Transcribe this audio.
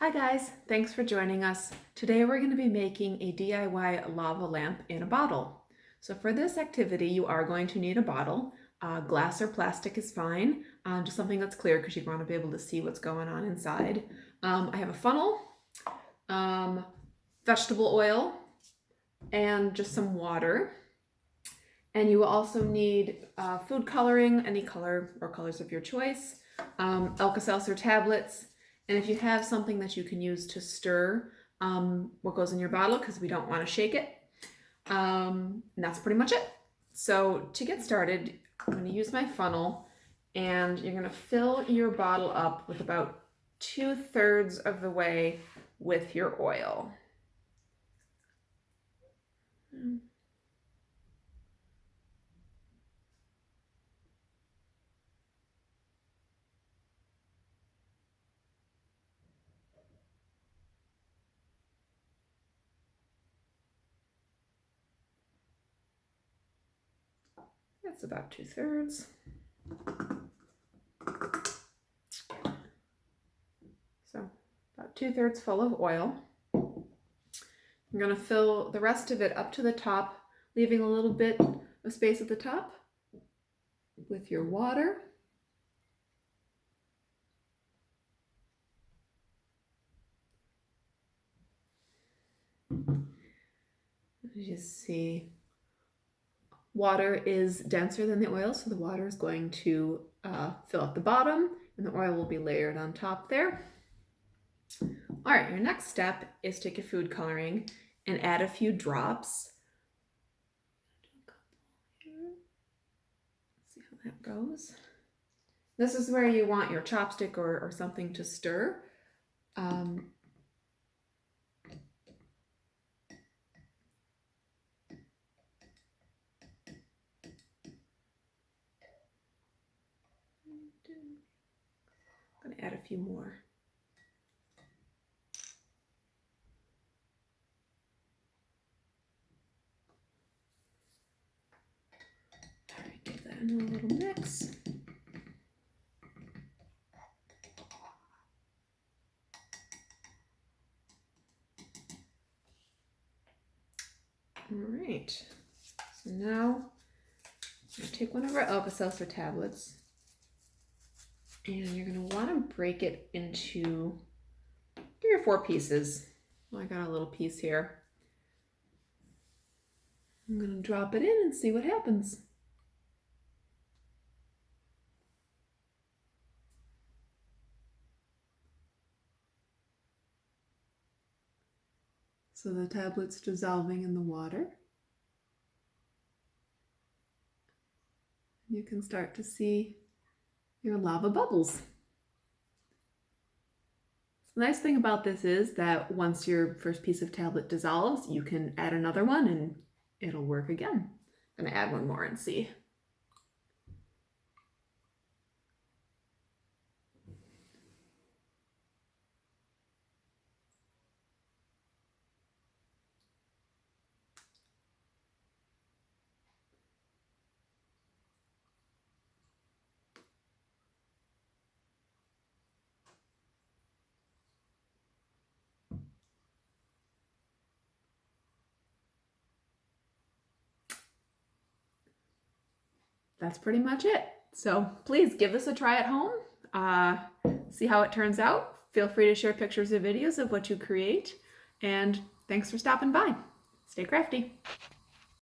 Hi guys, thanks for joining us. Today we're going to be making a DIY lava lamp in a bottle. So for this activity you are going to need a bottle. Glass or plastic is fine, just something that's clear because you want to be able to see what's going on inside. I have a funnel, vegetable oil, and just some water. And you will also need food coloring, any color or colors of your choice, Alka-Seltzer tablets, and if you have something that you can use to stir what goes in your bottle, because we don't want to shake it. And that's pretty much it. So to get started, I'm going to use my funnel, and you're going to fill your bottle up with about 2/3 of the way with your oil. That's about 2/3. So about 2/3 full of oil. I'm going to fill the rest of it up to the top, leaving a little bit of space at the top with your water. As you see, water is denser than the oil, so the water is going to fill up the bottom, and the oil will be layered on top there. All right, your next step is take your food coloring and add a few drops. See how that goes. This is where you want your chopstick or something to stir. I'm going to add a few more. All right, give that a little mix. All right, so now I'm going to take one of our Alka-Seltzer tablets, and you're going to want to break it into 3 or 4 pieces. Well, I got a little piece here. I'm going to drop it in and see what happens. So the tablet's dissolving in the water. You can start to see your lava bubbles. The nice thing about this is that once your first piece of tablet dissolves, you can add another one and it'll work again. I'm going to add one more and see. That's pretty much it. So please give this a try at home. See how it turns out. Feel free to share pictures or videos of what you create. And thanks for stopping by. Stay crafty.